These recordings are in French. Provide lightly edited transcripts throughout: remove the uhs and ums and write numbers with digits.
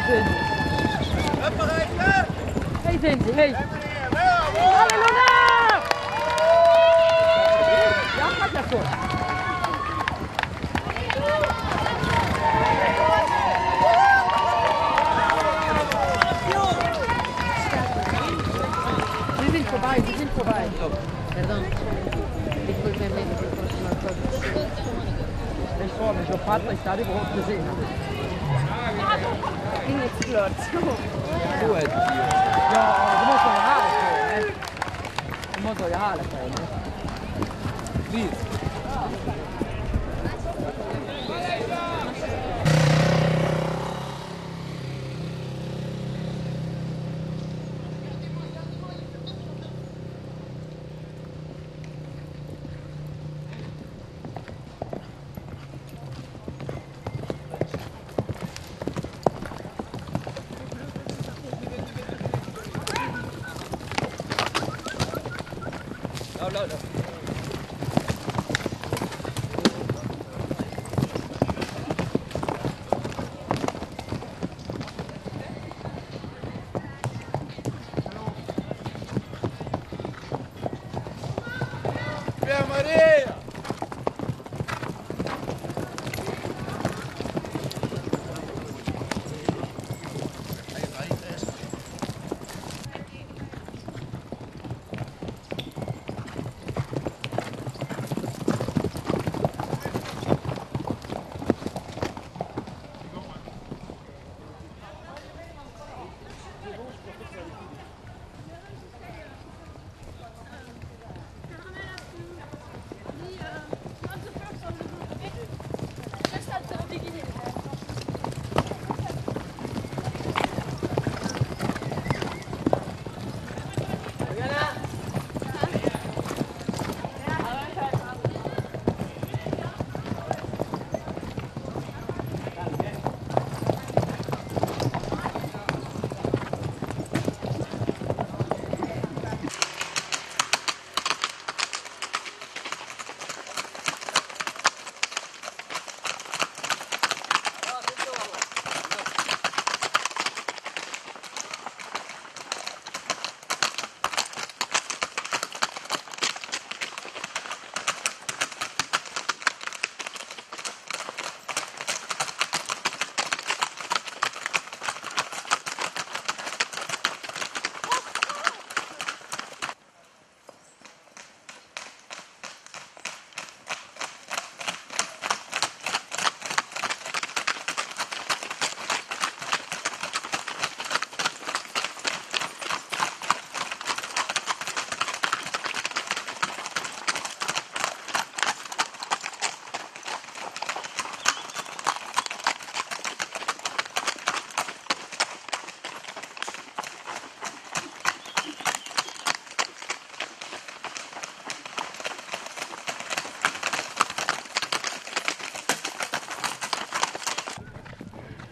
Cindy. Hey Cindy, hey. Allez Luna! Ja, gaat naar voren. Die sind vorbei, die sind vorbei. Perdão. Depois vem menos para a próxima coisa. Deixa eu ver, eu faço a história e vou dizer. In exploratie. Goed. Ja, je moet wel halen gewoon, hè. Je moet wel halen gewoon, hè. Wie? No. Via Maria!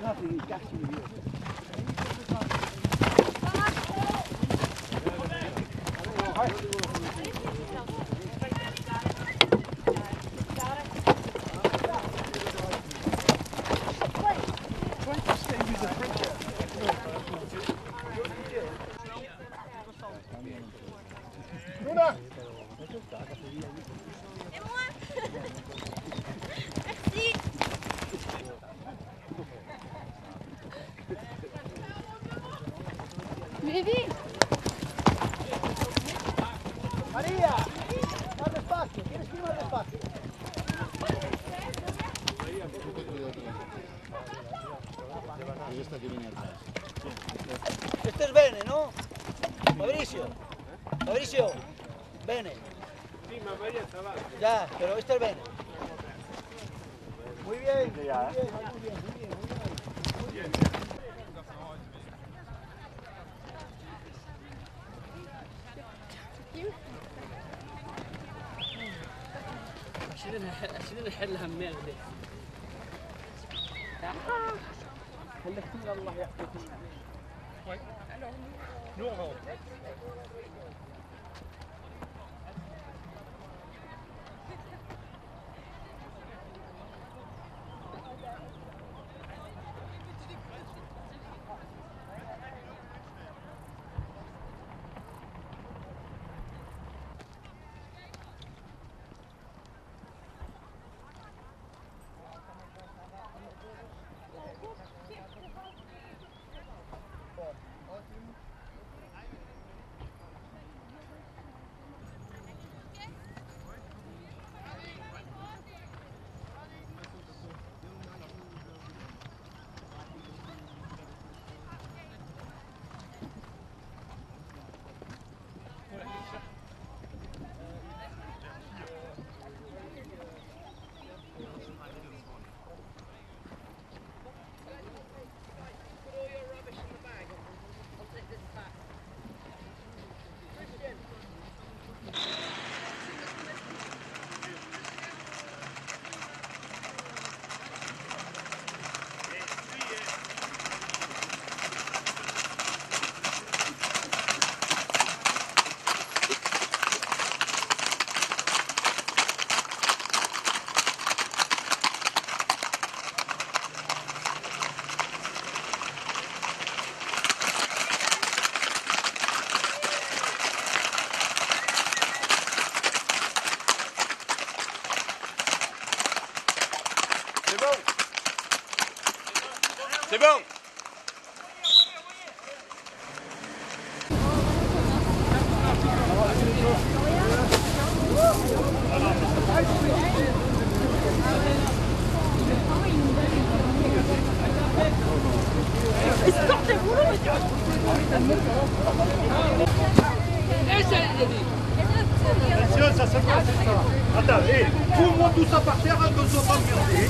Nothing is catching you. Luna! Et moi? Merci. Baby. Maria! Guarda spazio, tienes prima del spazio. Esto es bene, ¿no? Fabricio. Fabricio. Bene. Sí, ma María está abajo. Ya, pero esto es bene. Muy bien, muy bien, muy bien, muy bien. شنو نحلها من دي؟ خليك تقول الله يحفظك. Nous on rentre. C'est bon. Attention, ça se passe. Attends, hé, tout le monde tout ça par terre, qu'on ne soit pas emmerdé.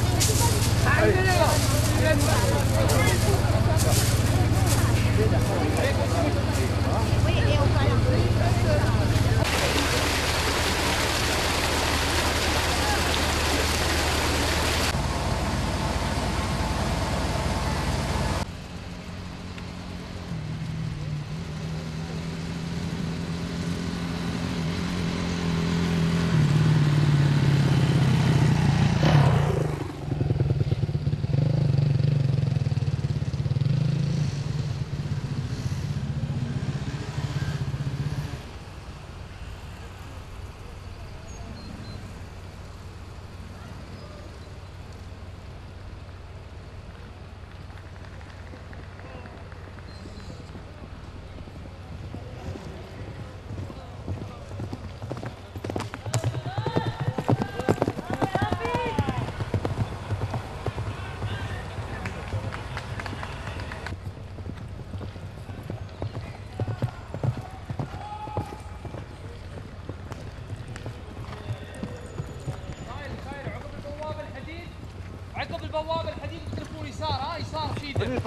عقب البوابه الحديد تلفون يسار ها يسار شيده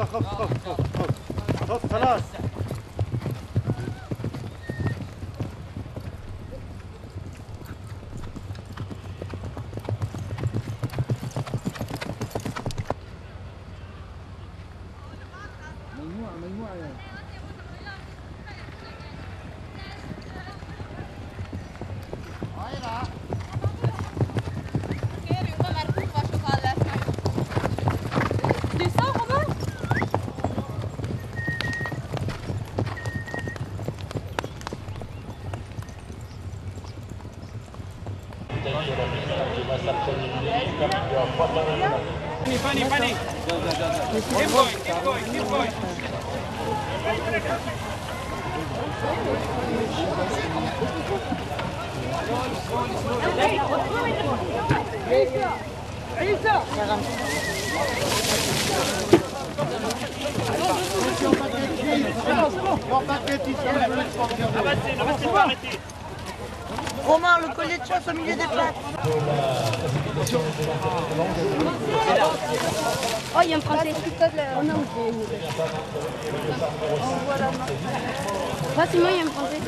خف خلاص. مجموعة يعني. Funny. Keep going. Romain, le collier de chasse au milieu des plaques. Oh, il y a un français. Oh non, Simon, il y a un français.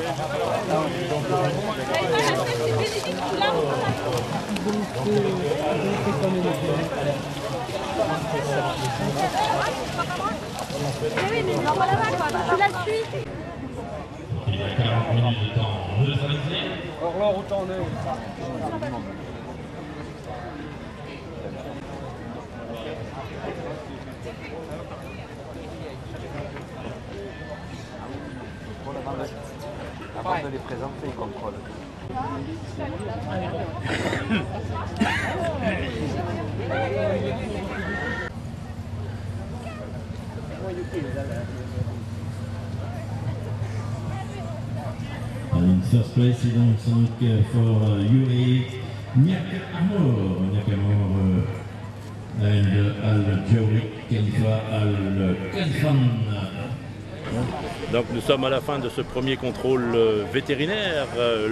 Oui, mais non, voilà, tu la suis. Il y a 40 minutes de temps neutralisé. Horloge autant neuf. Avant de les présenter, ils contrôlent. In first place, is donc for Yuri Nyakamor and Al-Jawi Kenfa Al-Kenfan. Donc nous sommes à la fin de ce premier contrôle vétérinaire.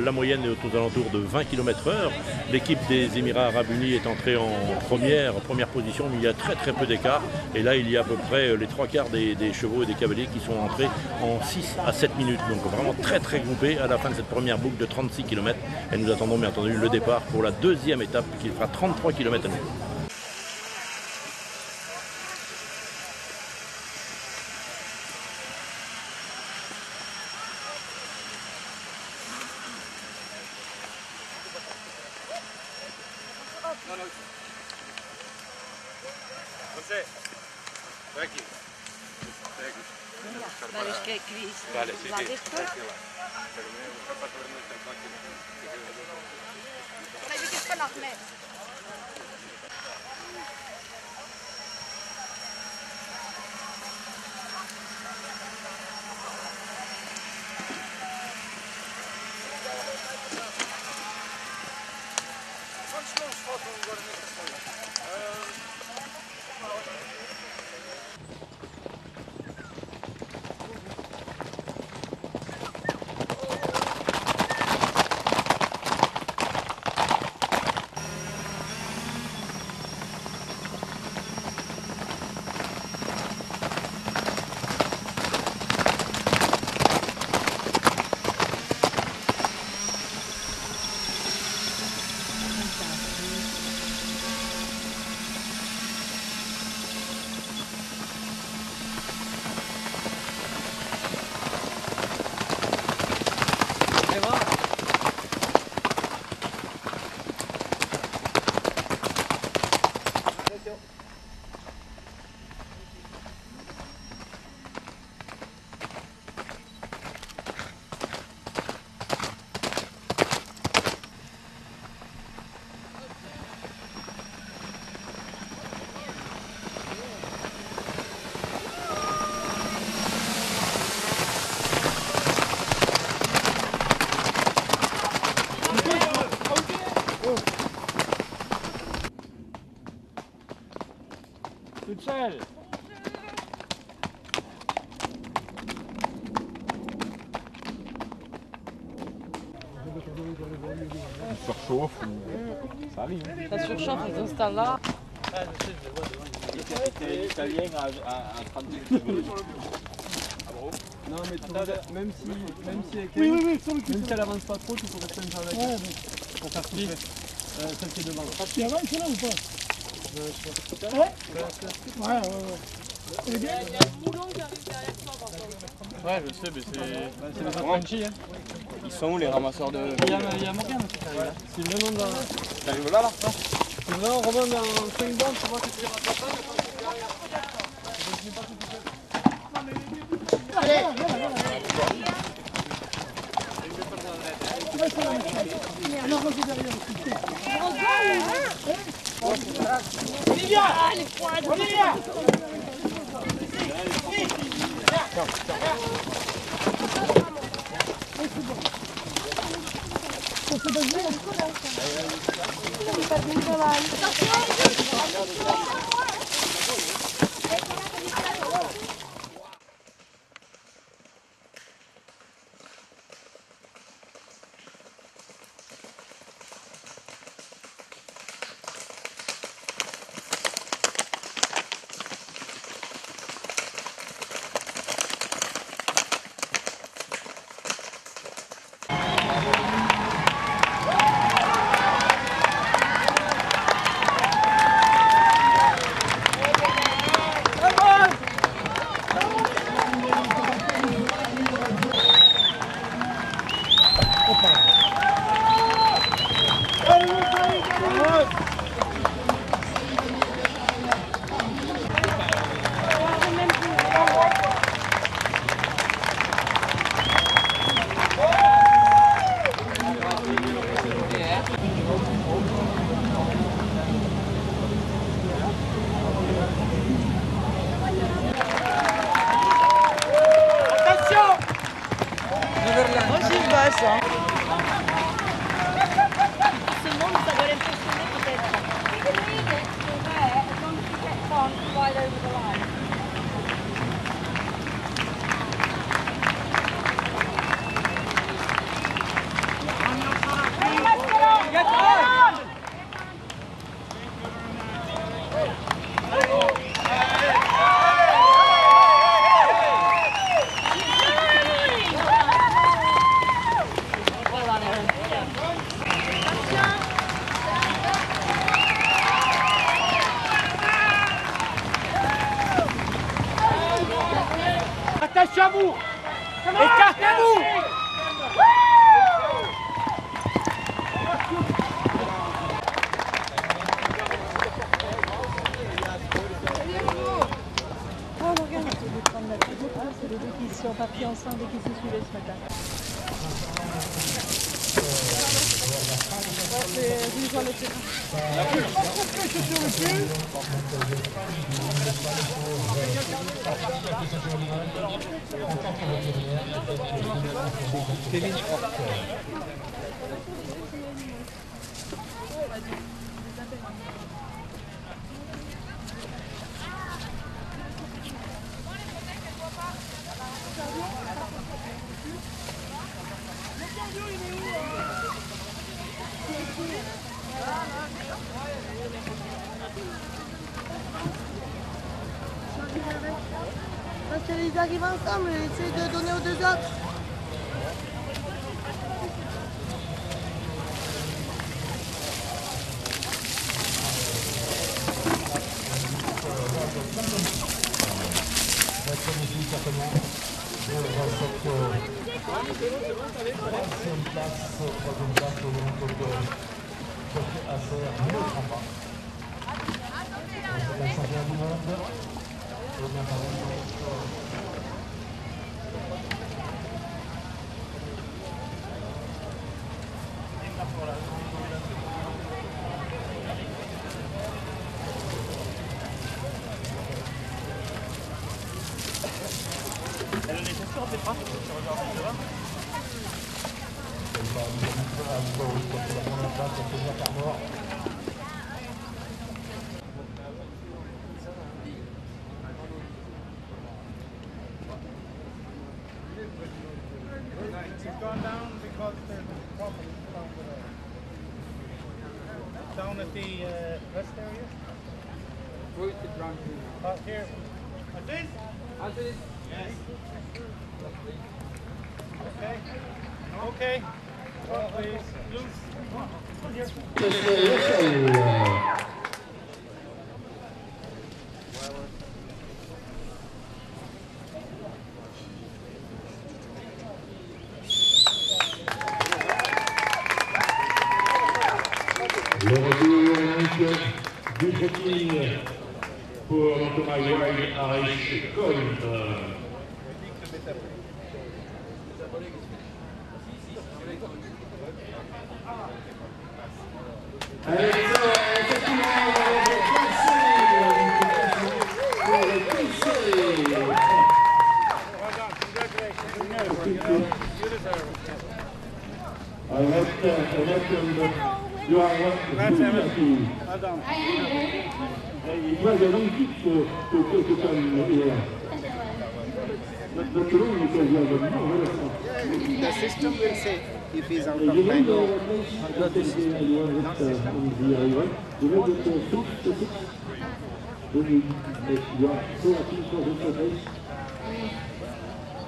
La moyenne est aux alentours de 20 km/h. L'équipe des Émirats Arabes Unis est entrée en première position, mais il y a très peu d'écart. Et là, il y a à peu près les 3/4 des chevaux et des cavaliers qui sont entrés en 6 à 7 minutes. Donc vraiment très groupés à la fin de cette première boucle de 36 km. Et nous attendons bien entendu le départ pour la deuxième étape qui fera 33 km à nouveau. Vale, sí. Toute seule. On surchauffe ou... Ça arrive. Ça surchauffe, on s'installe là. Italien à 32 km. Non mais même si elle avance pas trop, tu faut rester un peu avec elle pour faire souffler celle qui est devant. Tu avant, il est là ou pas? Ouais. Elle est bien? Il y a un moulon qui arrive derrière toi par contre. Ouais, je sais, mais c'est les apprentis, hein. Ils sont où les ramasseurs de... Il y a Morgane aussi qui arrive là. C'est vraiment dans... T'arrives là, là? C'est vraiment Romain dans 5 bandes, tu vois que tu rates pas, mais quand tu derrière. Attachez-vous! Écartez-vous! Oh, regarde, c'est de prendre la photo. Ah, c'est les deux qui sont partis ensemble et qui se suivaient ce matin. C'est une fois le terrain. Parce qu'ils arrivent ensemble et essaient de donner aux deux autres. the rest area? Here. Aziz? Aziz? Yes. Okay. Okay. Oh, please. Loose. Le retour du trotting pour Thomas Wild Irish Colt. You are well done. Il va y avoir une petite que comme hier. Notre long est quasi à The system will say if he's out of mango.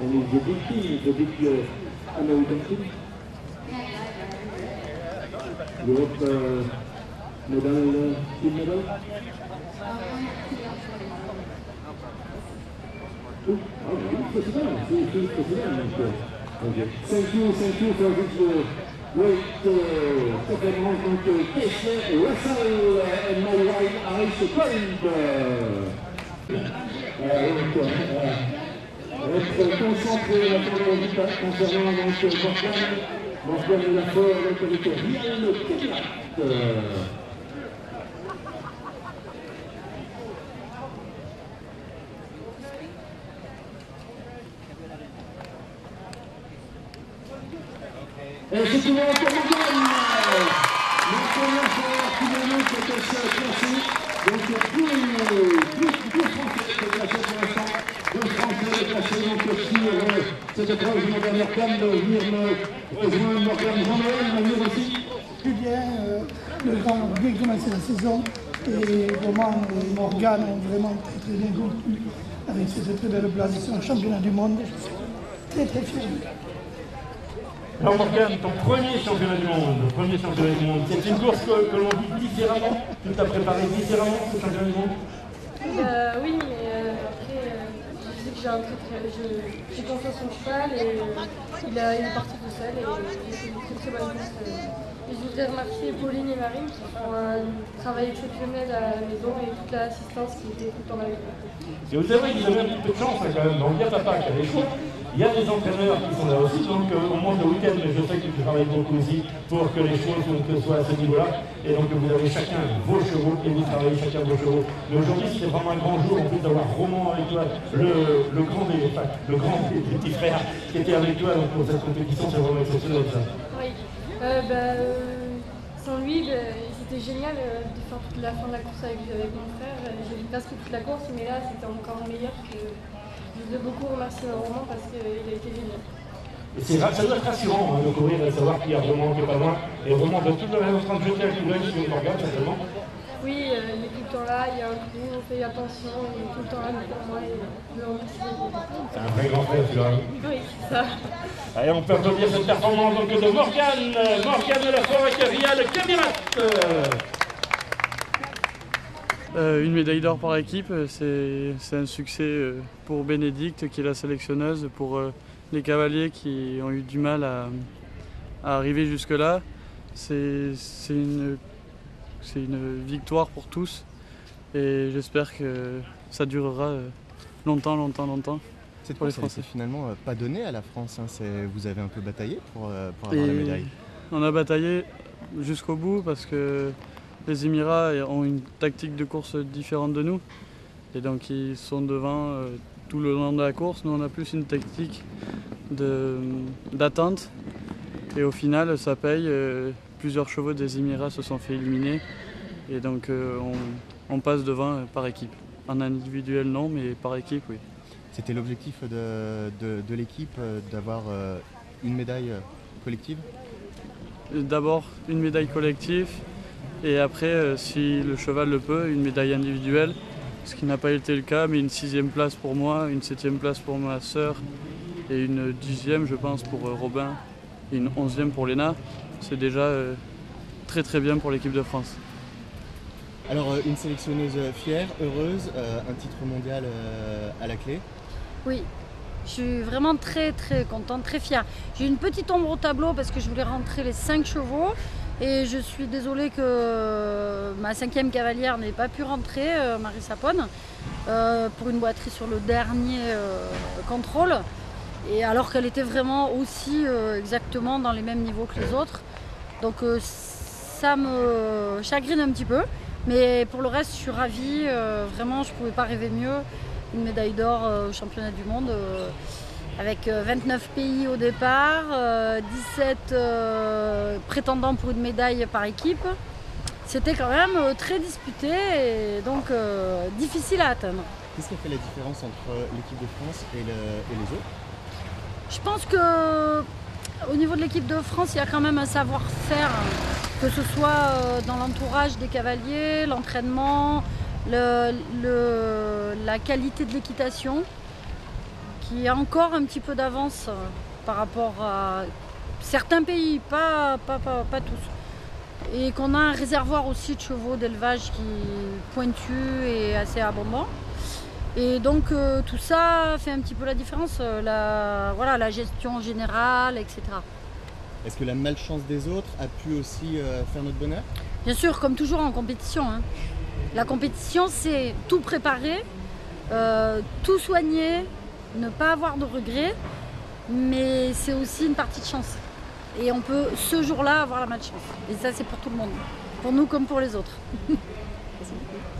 And it's the big team, the big American team. Europe medal, team medal. Thank you for this great performance. Donc, Kessler, Russell and my wife Irish Colt. Être concentré concernant Morgan et Lafort avec Rial Cadillac. Et c'est tout le monde pour Morgan. La première fois qui monte était classé. Donc plus Français que classés pour l'instant. Deux Français déplacés donc sur cette épreuve du Morgan Morgan de venir me rejoindre Morgan Jean-Noël, va venir aussi. Julien, le grand a bien commencé la saison et Roman et Morgan ont vraiment très bien conclu avec cette très belle place. Ils sont en championnat du monde et je suis très fier. Alors Morgan, ton premier championnat du monde, c'est une course que l'on vit différemment, tu t'as préparé différemment ce championnat du monde? Oui, mais après, je sais que j'ai confiance en son cheval et il est parti tout seul et il fait une très bonne course. Et je voudrais remercier Pauline et Marine qui font un travail exceptionnel à la maison et toute l'assistance qui était tout le temps avec nous. Vous savez que vous avez un petit peu de chance quand même, donc il y a papa qui a des chevaux, il y a des entraîneurs qui sont là aussi, donc on monte le week-end, mais je sais que tu travailles beaucoup aussi pour que les chevaux soient à ce niveau-là, et donc vous avez chacun vos chevaux et vous travaillez chacun vos chevaux. Mais aujourd'hui c'était vraiment un grand jour en plus d'avoir Roman avec toi, le grand des petits frères qui était avec toi donc, pour cette compétition, c'est vraiment exceptionnel ça. Oui, sans lui, c'était génial de faire toute la fin de la course avec mon frère. J'ai vu presque toute la course, mais là c'était encore meilleur que. Je voudrais beaucoup remercier Roman parce qu'il a été génial. Ça doit être rassurant de courir et de savoir qu'il y a Roman qui est pas loin. Et Roman de toute la même en train de jeter un coup d'œil sur Morgan, certainement. Oui, il est tout le temps là, il y a un coup, on fait attention, il est tout le temps là pour moi et je le remercie. C'est un vrai grand frère celui-là. Oui, c'est ça. Allez, on peut applaudir cette performance donc, de Morgan de la Forêt avec Rial Cadillac. Une médaille d'or par équipe, c'est un succès pour Bénédicte qui est la sélectionneuse, pour les cavaliers qui ont eu du mal à arriver jusque-là. C'est une victoire pour tous et j'espère que ça durera longtemps. Cette course, c'est finalement pas donné à la France, hein. Vous avez un peu bataillé pour avoir la médaille. On a bataillé jusqu'au bout parce que les Émirats ont une tactique de course différente de nous et donc ils sont devant tout le long de la course. Nous on a plus une tactique d'attente et au final ça paye. Plusieurs chevaux des Émirats se sont fait éliminer et donc on passe devant par équipe. En individuel non, mais par équipe oui. C'était l'objectif de l'équipe d'avoir une médaille collective? D'abord une médaille collective Et après, si le cheval le peut, une médaille individuelle, ce qui n'a pas été le cas, mais une 6e place pour moi, une 7e place pour ma sœur et une 10e, je pense, pour Robin et une 11e pour Léna. C'est déjà très très bien pour l'équipe de France. Alors, une sélectionneuse fière, heureuse, un titre mondial à la clé. Oui, je suis vraiment très très contente, très fière. J'ai une petite ombre au tableau parce que je voulais rentrer les 5 chevaux et je suis désolée que ma 5e cavalière n'ait pas pu rentrer, Marie Sapone, pour une boiterie sur le dernier contrôle. Et alors qu'elle était vraiment aussi exactement dans les mêmes niveaux que les autres. Donc ça me chagrine un petit peu. Mais pour le reste, je suis ravie. Vraiment, je ne pouvais pas rêver mieux. Une médaille d'or au championnat du monde avec 29 pays au départ, 17 prétendants pour une médaille par équipe. C'était quand même très disputé et donc difficile à atteindre. Qu'est-ce qui a fait la différence entre l'équipe de France et les autres? Je pense qu'au niveau de l'équipe de France, il y a quand même un savoir-faire, que ce soit dans l'entourage des cavaliers, l'entraînement, la qualité de l'équitation, qui a encore un petit peu d'avance par rapport à certains pays, pas tous. Et qu'on a un réservoir aussi de chevaux d'élevage qui est pointu et assez abondant. Et donc tout ça fait un petit peu la différence, la gestion générale, etc. Est-ce que la malchance des autres a pu aussi faire notre bonheur? Bien sûr, comme toujours en compétition. Hein. La compétition, c'est tout préparer, tout soigner, ne pas avoir de regrets, mais c'est aussi une partie de chance. Et on peut ce jour-là avoir la malchance. Et ça, c'est pour tout le monde, pour nous comme pour les autres. Merci beaucoup.